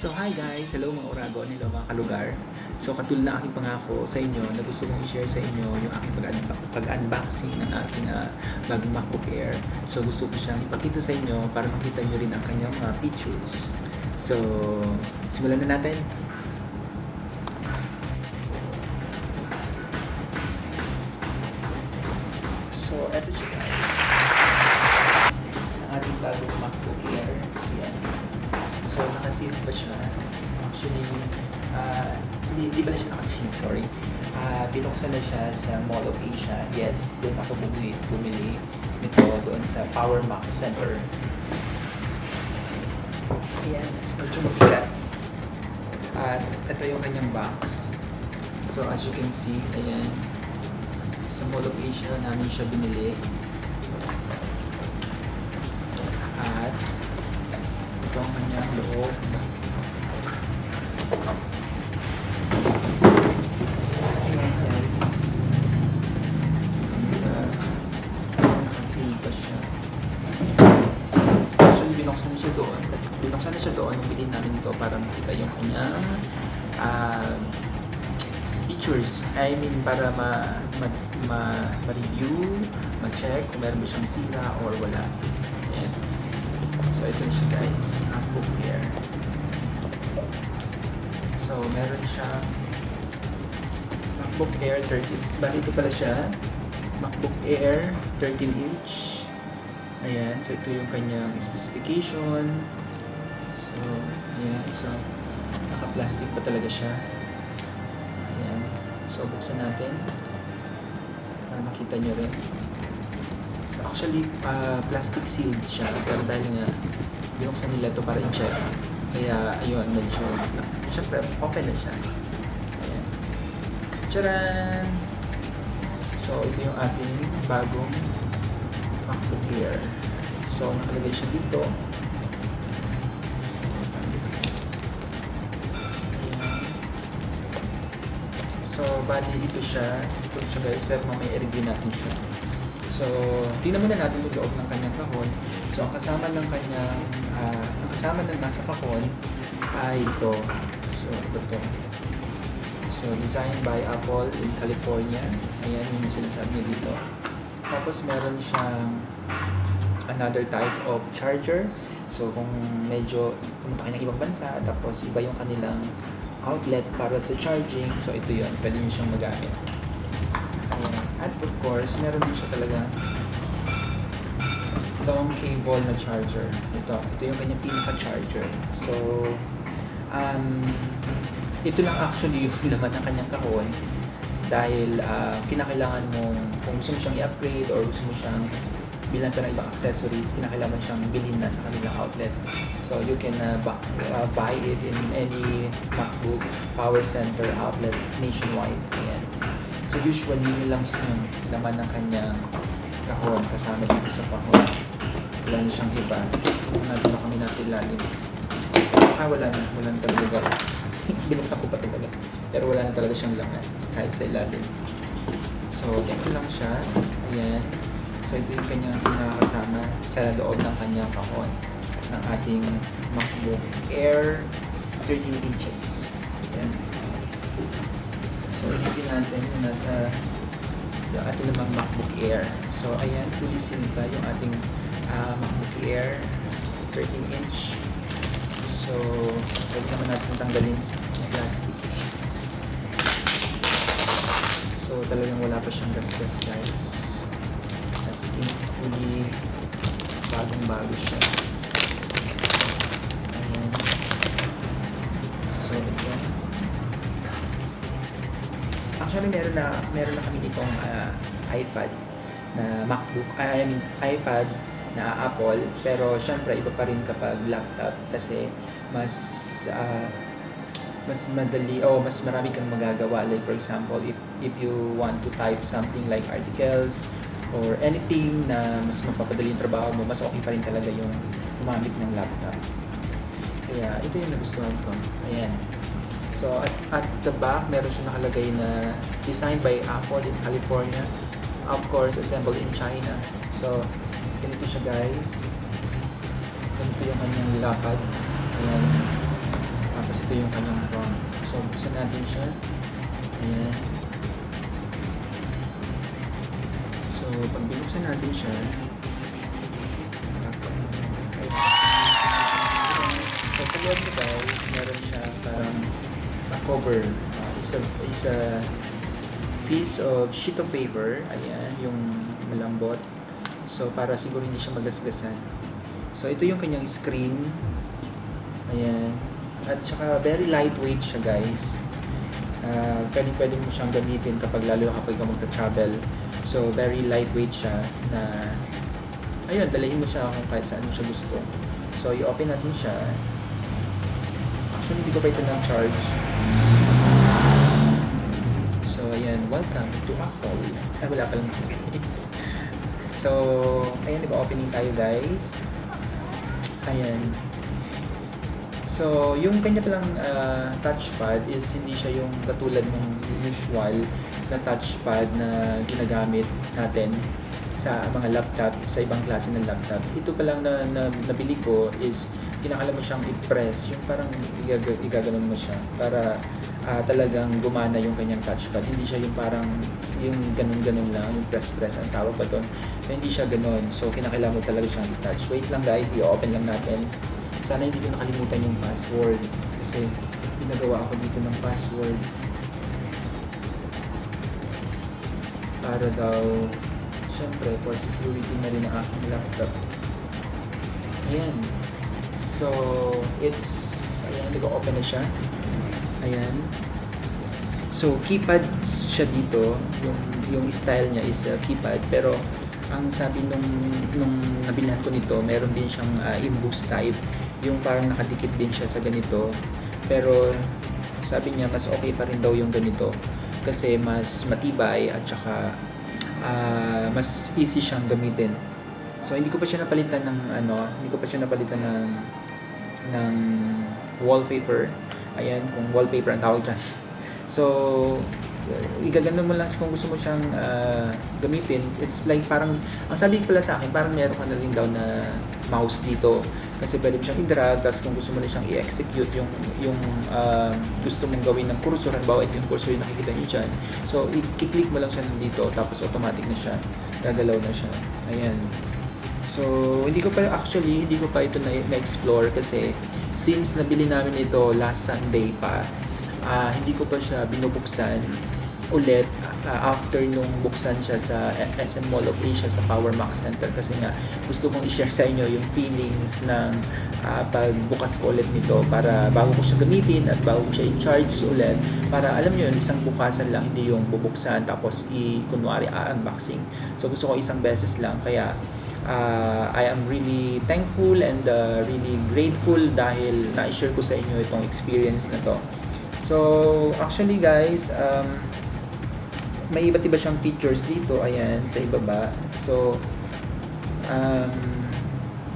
So hi guys, hello mga Oragon, hello mga kalugar. So katulad na aking pangako sa inyo na gusto kong i-share sa inyo yung aking pag-unboxing ng aking bagong MacBook Air. So gusto ko siyang ipakita sa inyo para makita nyo rin ang kanyang mga features. So simulan na natin. So eto siya guys, ang ating bagong MacBook Air. Ayan. So, nakasealed pa siya. Actually, hindi pala siya nakasealed, sorry. Binuksan na siya sa Mall of Asia. Yes, doon ako bumili nito doon sa Power Mac Center. Ayan, medyo mabigat. At ito yung kanyang box. So, as you can see, ayan, sa Mall of Asia namin siya binili. At ito ang kanyang loob. Ayan guys. So, nakaseal pa siya. Actually, binuksan na siya doon. Nung bilhin namin ito para makita yung kanyang features. I mean, para ma-review, ma-check kung meron ba siyang sira or wala. Ayan. So, ito siya guys, MacBook Air. So, meron siya MacBook Air 13. Bali, ito pala siya. MacBook Air 13-inch. Ayan. So, ito yung kanyang specification. So, ayan. So, naka-plastic pa talaga siya. Ayan. So, buksan natin para makita nyo rin. So actually, plastic sealed siya, pero dahil nga binuksan nila ito para i-check, kaya ayun, medyo syempre open na siya. Ayan. Tcharan! So ito yung ating bagong MacBook Air. So nakalagay siya dito. So bali ito siya guys, pero mamaya i-review natin siya. So, tingnan muna natin yung loob ng kanyang kahon. So, ang kasama ng nasa kahon ay ito. So, ito. So, designed by Apple in California. Ayan yung sinasabi niya dito. Tapos, meron siyang another type of charger. So, kung medyo pumunta kayo ng ibang bansa, tapos iba yung kanilang outlet para sa charging. So, ito yun. Pwede nyo siyang magamit. At of course, meron din siya talaga long cable na charger. Ito yung kanyang pinaka-charger. So, ito lang actually yung laman ng kanyang kahon dahil kinakailangan mo, kung gusto mo siyang i-upgrade or gusto mo siyang bilang ka ng ibang accessories, kinakailangan siyang bilhin na sa kanilang outlet. So, you can buy it in any MacBook Power Center outlet nationwide. Ayan. So usually, yun lang yung laman ng kanyang kahon kasama dito sa kahon. Wala na siyang iba. Nandun na kami nasa ilalim. Wala na talaga guys. Binuksan ko pa talaga. Pero wala na talaga siyang laman kahit sa ilalim. So, ito lang siya. Ayan. So, ito yung kanyang pinakasama sa loob ng kanyang kahon ng ating MacBook Air 13 inches. Ayan. So, ilagay natin yung nasa yung ating namang MacBook Air. So, ayan, fully sealed yung ating MacBook Air 13-inch. So, pwede naman natin tanggalin yung plastic. So, talagang wala pa siyang gas-gas guys. As in, fully bagong-bago siya. Ayan. So, ito. Actually, meron na kami itong iPad na MacBook, iPad na Apple, pero syempre iba pa rin kapag laptop kasi mas madali o mas marami kang magagawa. Like for example, if you want to type something like articles or anything na mas mapapadali yung trabaho mo, mas okay pa rin talaga yung gumamit ng laptop. Kaya ito yung nagustuhan ko. Ayan. So, at the back, meron siya nakalagay na designed by Apple in California. Of course, assembled in China. So, ganito siya guys. Ganito yung kanyang lapad. Ayan. ito yung kanyang prompt. So, buksan natin siya. Ayan. So, pag binuksan natin siya, so, sa loob nito guys, meron siya parang cover. Is a piece of sheet of paper. Ayan, yung malambot. So, para siguro hindi siya magasgasan. So, ito yung kanyang screen. Ayan. At saka, very lightweight siya guys. Pwede mo siyang gamitin lalo kapag magta-travel. So, very lightweight siya na ayun, dalahin mo siya kung kahit saan mo siya gusto. So, i-open natin siya. Actually, hindi ko pa ito na-charge. So, ayan, welcome to Apple. Ay, wala pa lang. So, ayan, nag-opening tayo guys. Ayan. So, yung kanya palang touchpad is hindi siya yung katulad ng usual na touchpad na ginagamit natin sa mga laptop, sa ibang klase ng laptop. Ito palang na nabili ko is kinakala mo siyang i-press, yung parang igaganon mo siya para talagang gumana yung kanyang touchpad. Hindi siya yung parang yung ganun-ganun lang, yung press-press ang tawag ba doon. So, hindi siya ganun. So, kinakailangan mo talaga siyang i-touch. Wait lang guys, i-open lang natin. Sana hindi ko nakalimutan yung password kasi pinagawa ako dito ng password para daw syempre for security na rin ang aking laptop. Ayan. So, ayan, nag-open na siya. Ayan. So, keypad siya dito. Yung style niya is keypad. Pero, ang sabi nung nabilihan ko nito, meron din siyang imbus type. Yung parang nakadikit din siya sa ganito. Pero, sabi niya, mas okay pa rin daw yung ganito. Kasi mas matibay at saka mas easy siyang gamitin. So, hindi ko pa siya napalitan ng wallpaper. Ayan, kung wallpaper ang tawag dyan. So, igaganda mo lang kung gusto mo siyang gamitin. It's like parang, ang sabi pala sa akin, parang meron ka na rin daw na mouse dito. Kasi pwede mo siyang i-drag, tapos kung gusto mo na siyang i-execute yung gusto mong gawin ng cursor, halimbawa ito yung cursor yung nakikita niyo dyan. So, i-click mo lang siya dito, tapos automatic na siya. Gagalaw na siya. Ayan. So, hindi ko pa ito na-explore kasi since nabili namin ito last Sunday pa, hindi ko pa siya binubuksan ulit after nung buksan siya sa SM Mall of Asia sa Power Max Center kasi nga gusto kong i-share sa inyo yung feelings ng pagbukas ko ulit nito para bago ko siya gamitin at bago ko siya i-charge ulit para alam nyo yun, isang bukasan lang, hindi yung bubuksan tapos kunwari unboxing. So gusto ko isang beses lang kaya I am really thankful and really grateful dahil na-share ko sa inyo itong experience na to. So actually guys, may iba't iba siyang features dito, ayan, sa ibaba. So,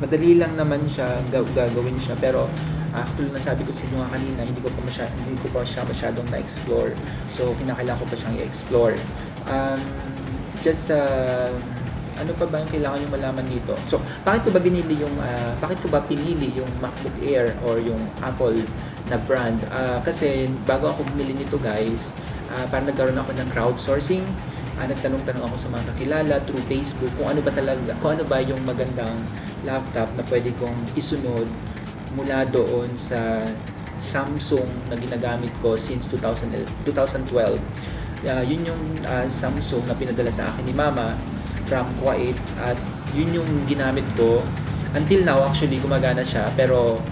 madali lang naman siya gagawin siya, pero actually nasabi ko sa inyo nga kanina, hindi ko pa siya masyadong na-explore. So, kinakailangan ko pa siyang i-explore. Ano pa ba yung kailangan yung malaman dito? So, bakit ko ba pinili yung MacBook Air or yung Apple na brand? Kasi bago ako bumili nito guys, parang nagkaroon ako ng crowdsourcing. Nagtanong-tanong ako sa mga kakilala through Facebook kung ano ba yung magandang laptop na pwede kong isunod mula doon sa Samsung na ginagamit ko since 2012. Yun yung Samsung na pinadala sa akin ni Mama from Kuwait at yun yung ginamit ko until now. Actually gumagana siya pero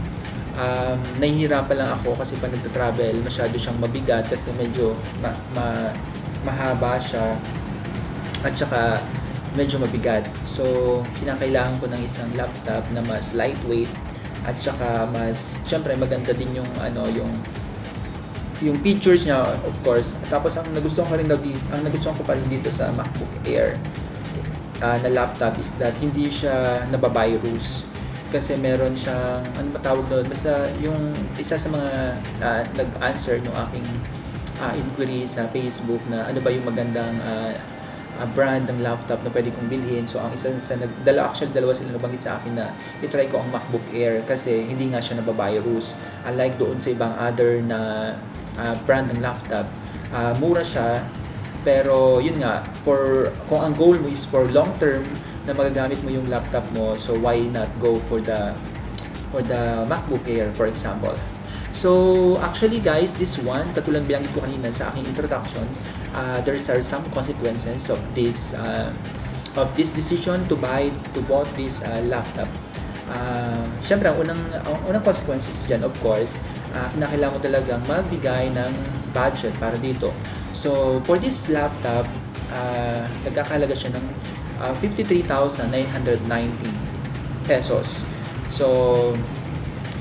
nahihirapan lang ako kasi pag nagta-travel masyado siyang mabigat kasi medyo mahaba siya at saka medyo mabigat. So kinakailangan ko ng isang laptop na mas lightweight at saka mas syempre maganda din yung yung features niya, of course. Tapos ang nagustuhan ko pa rin dito sa MacBook Air na laptop is that hindi siya nabavirus. Kasi meron siyang, ano ba tawag doon? Basta yung isa sa mga nag-answer ng aking inquiry sa Facebook na ano ba yung magandang brand ng laptop na pwede kong bilhin. So ang isa sa dalawa sila nabanggit sa akin na i-try ko ang MacBook Air kasi hindi nga siya nabavirus. Unlike doon sa ibang other na brand ng laptop, mura siya. Pero yun nga, kung ang goal mo is for long term na magagamit mo yung laptop mo, so why not go for the MacBook Air, for example. So actually guys, this one, katulad binanggit ko kanina sa aking introduction, there are some consequences of this decision to bought this laptop. Syempre ang unang consequences dyan, of course, kinakailangan mo talagang magbigay ng budget para dito. So for this laptop, nagkakahalaga siya ng 53,990 pesos. So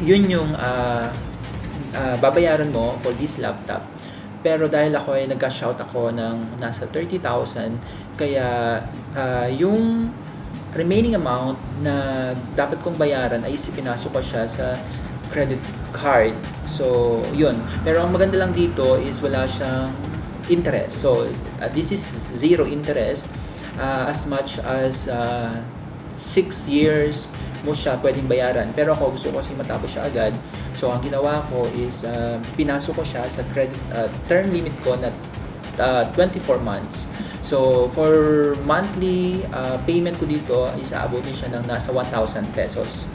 yun yung babayaran mo for this laptop. Pero dahil ako ay nagka-shout ako ng nasa 30,000, kaya yung remaining amount na dapat kong bayaran ay pinasok ko siya sa credit card. So yun. Pero ang maganda lang dito is wala siyang interest. So this is zero interest as much as 6 years mo siya pwedeng bayaran. Pero ako gusto ko kasi matapos siya agad. So ang ginawa ko is pinasok ko siya sa credit term limit ko na 24 months. So for monthly payment ko dito is aabot siya ng nasa 1,000 pesos.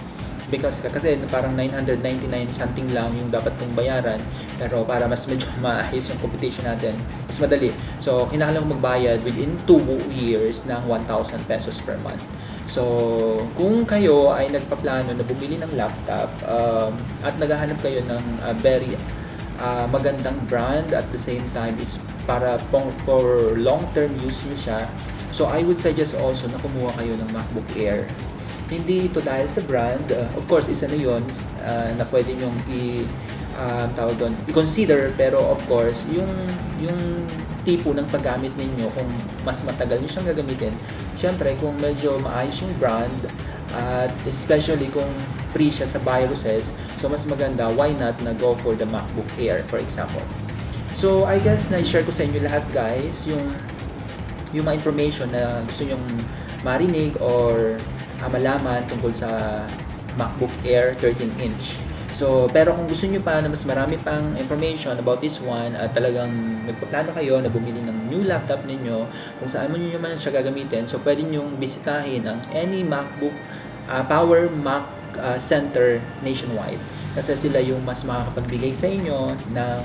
Kasi parang 999 something lang yung dapat kong bayaran, pero para mas medyo maayos yung computation natin, mas madali. So kinakailangan kong magbayad within 2 years ng 1,000 pesos per month. So kung kayo ay nagpaplano na bumili ng laptop at naghahanap kayo ng very magandang brand at the same time is para for long term use nyo siya, so I would suggest also na kumuha kayo ng MacBook Air. Hindi ito dahil sa brand, of course isa na yun na pwede nyong i-consider, pero of course yung tipo ng paggamit ninyo, kung mas matagal nyo siyang gagamitin, syempre kung medyo maayos yung brand at especially kung free siya sa viruses, so mas maganda, why not na go for the MacBook Air, for example. So I guess na-share ko sa inyo lahat guys yung mga information na gusto nyong marinig or malaman tungkol sa MacBook Air 13-inch. So, pero kung gusto nyo pa na mas marami pang information about this one at talagang nagpaplano kayo na bumili ng new laptop ninyo, kung saan mo nyo man siya gagamitin, so pwede nyo bisitahin ang any MacBook Power Mac Center nationwide. Kasi sila yung mas makakapagbigay sa inyo ng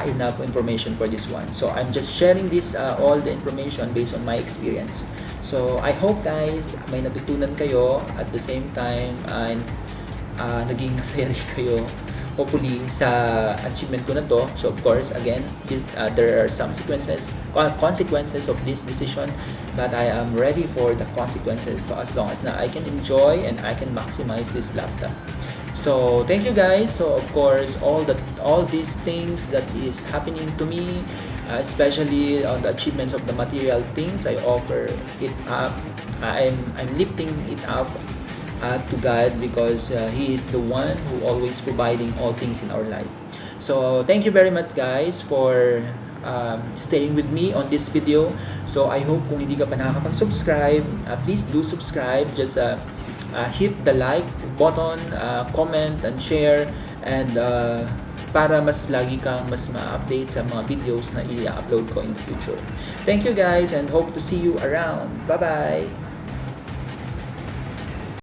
enough information for this one. So, I'm just sharing this all the information based on my experience. So, I hope guys, may natutunan kayo at the same time naging masaya rin kayo hopefully sa achievement ko na to. So, of course, again, there are some consequences of this decision, but I am ready for the consequences. So, as long as I can enjoy and I can maximize this laptop. So thank you guys. So of course all these things that is happening to me, especially on the achievements of the material things, I offer it up. I'm lifting it up to God because He is the one who always providing all things in our life. So thank you very much guys for staying with me on this video. So I hope kung hindi ka pa nakakapag-subscribe, please do subscribe. Just hit the like button, comment and share, and para mas lagi kang mas ma-update sa mga videos na i-upload ko in the future. Thank you guys and hope to see you around. Bye-bye!